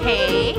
okay.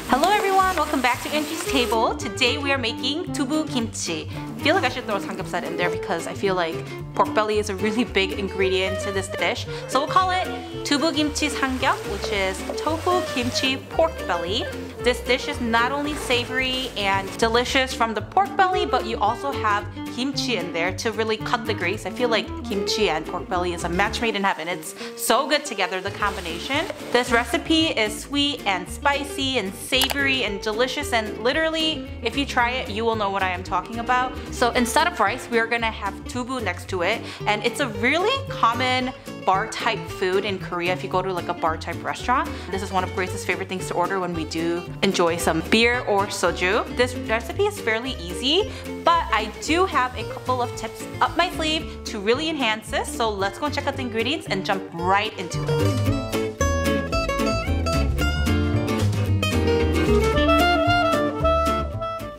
Hello everyone, welcome back to Angie's Table. Today we are making 두부 kimchi. I feel like I should throw samgyeopsal in there because I feel like pork belly is a really big ingredient to this dish. So we'll call it 두부 kimchi samgyeop, which is tofu kimchi pork belly. This dish is not only savory and delicious from the pork belly, but you also have kimchi in there to really cut the grease. I feel like kimchi and pork belly is a match made in heaven. It's so good together, the combination. This recipe is sweet and spicy and savory and delicious, and literally, if you try it, you will know what I am talking about. So instead of rice, we are gonna have dubu next to it, and it's a really common bar type food in Korea if you go to like a bar type restaurant. This is one of Grace's favorite things to order when we do enjoy some beer or soju. This recipe is fairly easy, but I do have a couple of tips up my sleeve to really enhance this. So let's go and check out the ingredients and jump right into it.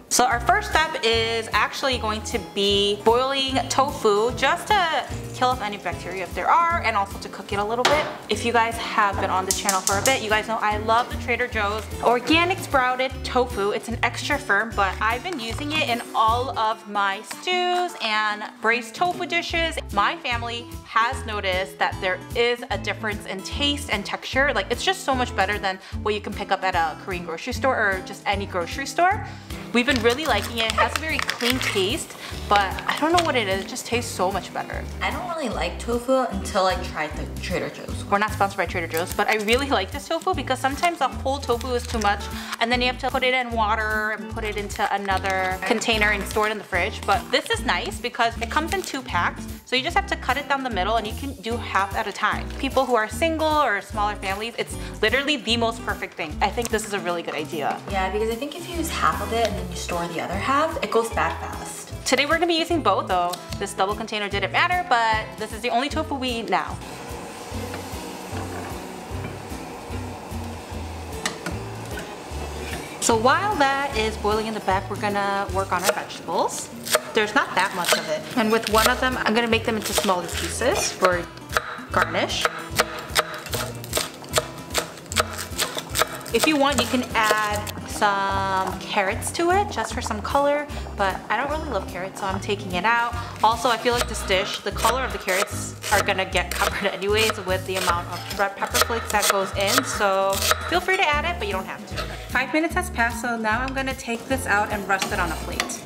So our first step is actually going to be boiling tofu just to kill off any bacteria if there are, and also to cook it a little bit. If you guys have been on this channel for a bit, you guys know I love the Trader Joe's organic sprouted tofu. It's an extra firm, but I've been using it in all of my stews and braised tofu dishes. My family has noticed that there is a difference in taste and texture. Like, it's just so much better than what you can pick up at a Korean grocery store or just any grocery store. We've been really liking it. It has a very clean taste, but I don't know what it is. It just tastes so much better. I don't really like tofu until I tried the Trader Joe's. We're not sponsored by Trader Joe's, but I really like this tofu because sometimes a whole tofu is too much, and then you have to put it in water and put it into another container and store it in the fridge. But this is nice because it comes in 2 packs, so you just have to cut it down the middle and you can do half at a time. People who are single or smaller families, it's literally the most perfect thing. I think this is a really good idea. Yeah, because I think if you use half of it and then you store the other half, it goes bad fast. Today we're gonna be using both though. This double container didn't matter, but this is the only tofu we eat now. So while that is boiling in the back, we're gonna work on our vegetables. There's not that much of it. And with one of them, I'm gonna make them into smaller pieces for garnish. If you want, you can add some carrots to it just for some color, but I don't really love carrots, so I'm taking it out. Also, I feel like this dish, the color of the carrots are gonna get covered anyways with the amount of red pepper flakes that goes in, so feel free to add it, but you don't have to. 5 minutes has passed, so now I'm gonna take this out and rest it on a plate.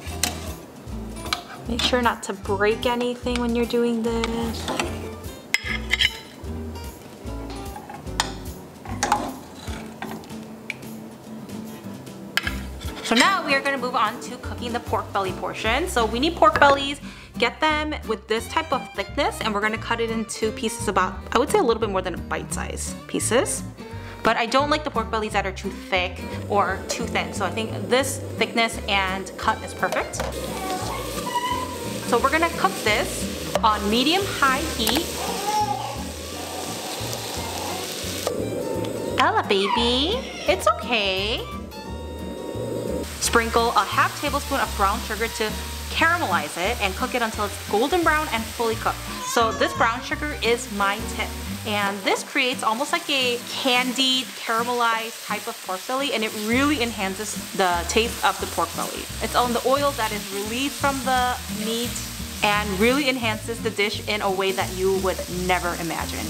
Make sure not to break anything when you're doing this. So now we are going to move on to cooking the pork belly portion. So we need pork bellies, get them with this type of thickness, and we're going to cut it into pieces about, I would say a little bit more than bite-sized pieces. But I don't like the pork bellies that are too thick or too thin. So I think this thickness and cut is perfect. So we're going to cook this on medium-high heat. Ella baby, it's okay. Sprinkle a half tablespoon of brown sugar to caramelize it and cook it until it's golden brown and fully cooked. So this brown sugar is my tip. And this creates almost like a candied, caramelized type of pork belly, and it really enhances the taste of the pork belly. It's on the oil that is released from the meat and really enhances the dish in a way that you would never imagine.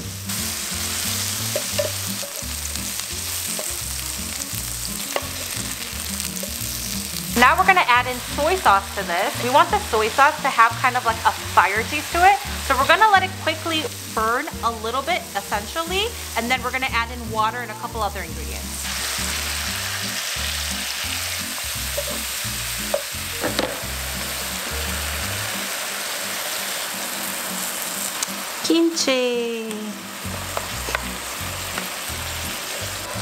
Now we're gonna add in soy sauce to this. We want the soy sauce to have kind of like a fire taste to it. So we're gonna let it quickly burn a little bit, essentially, and then we're gonna add in water and a couple other ingredients. Kimchi.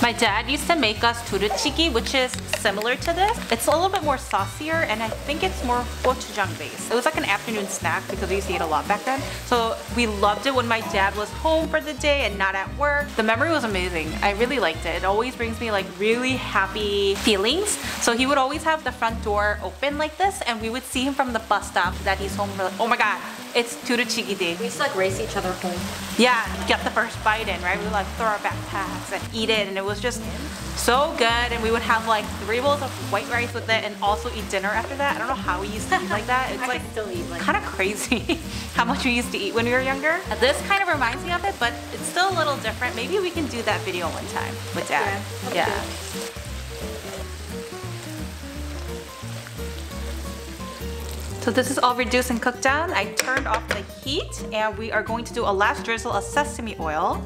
My dad used to make us duruchigi, which is similar to this. It's a little bit more saucier, and I think it's more gochujang based. It was like an afternoon snack because we used to eat a lot back then. So we loved it when my dad was home for the day and not at work. The memory was amazing. I really liked it. It always brings me like really happy feelings. So he would always have the front door open like this, and we would see him from the bus stop that he's home. We're like, oh my god, it's 두루치기들. We used to like race each other home. Yeah, get the first bite in, right? We would like throw our backpacks and eat it, and it was just so good. And we would have like 3 bowls of white rice with it, and also eat dinner after that. I don't know how we used to eat like that. It's I like can still eat like kind of crazy how much we used to eat when we were younger. This kind of reminds me of it, but it's still a little different. Maybe we can do that video one time with Dad. Yeah. So this is all reduced and cooked down. I turned off the heat, and we are going to do a last drizzle of sesame oil.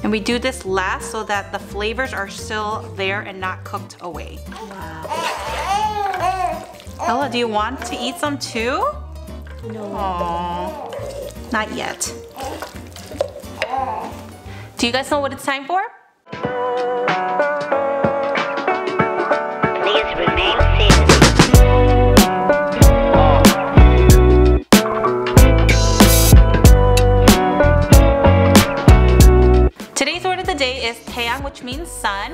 And we do this last so that the flavors are still there and not cooked away. wow. Ella, do you want to eat some too? No. Aww, not yet. Do you guys know what it's time for? Please remain seated. Today's word of the day is 태양, which means sun.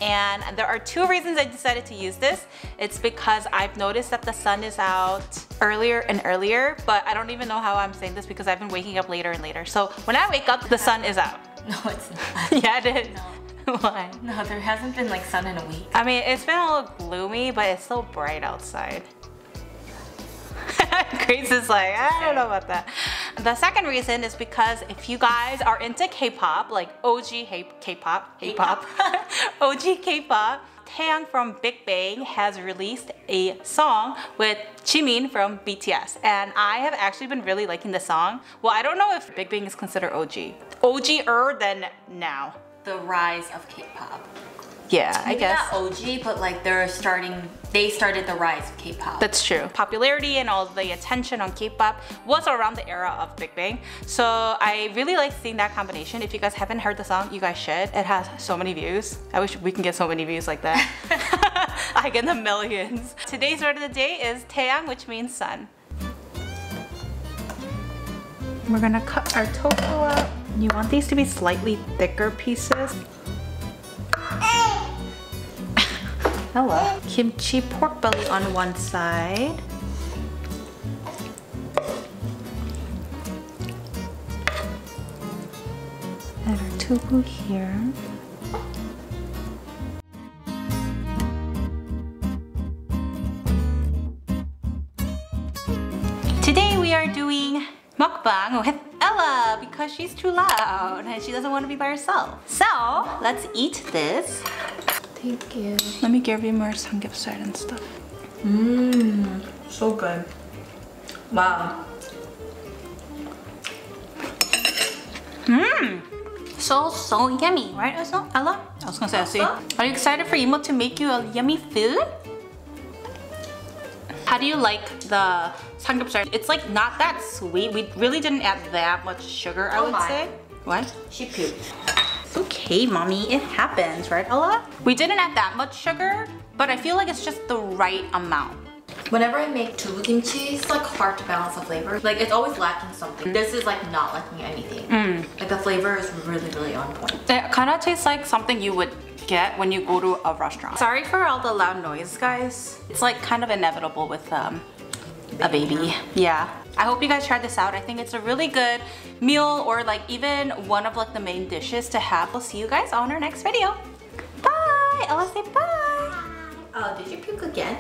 And there are 2 reasons I decided to use this. It's because I've noticed that the sun is out earlier and earlier, but I don't even know how I'm saying this because I've been waking up later and later. So when I wake up, the sun is out. No, it's not. Yeah, it is. No. Why? No, there hasn't been like sun in a week. I mean, it's been a little gloomy, but it's so bright outside. Grace is like, I don't know about that. The second reason is because if you guys are into K-pop, like OG K-pop, OG K-pop, Taeyang from Big Bang has released a song with Jimin from BTS, and I have actually been really liking the song. Well, I don't know if Big Bang is considered OG. OG-er than now. The rise of K-pop. Yeah, I Maybe guess. not OG, but like they started the rise of K-pop. That's true. Popularity and all the attention on K-pop was around the era of Big Bang. So I really like seeing that combination. If you guys haven't heard the song, you guys should. It has so many views. I wish we can get so many views like that. I get the millions. Today's word of the day is 태양, which means sun. We're gonna cut our tofu up. You want these to be slightly thicker pieces. Hello. Kimchi pork belly on one side. And our tofu here. Today we are doing mukbang with Ella because she's too loud and she doesn't want to be by herself. So let's eat this. Thank you. Let me give you more samgyeopsal and stuff. Mmm, so good. Wow. Mmm, so yummy, right, Ella? I was gonna say, see. Are you excited for Imo to make you a yummy food? How do you like the samgyeopsal? It's like not that sweet. We really didn't add that much sugar, I would say. What? She pooped. It's okay, mommy. It happens, right, Ella? We didn't add that much sugar, but I feel like it's just the right amount. Whenever I make dubu kimchi, it's like hard to balance the flavor. Like it's always lacking something. This is like not lacking anything. Like the flavor is really, really on point. It kind of tastes like something you would get when you go to a restaurant. Sorry for all the loud noise, guys. It's like kind of inevitable with a baby. Yeah. I hope you guys tried this out. I think it's a really good meal, or like even one of like the main dishes to have. We'll see you guys on our next video. Bye! Ella, say bye! Oh, did you puke again?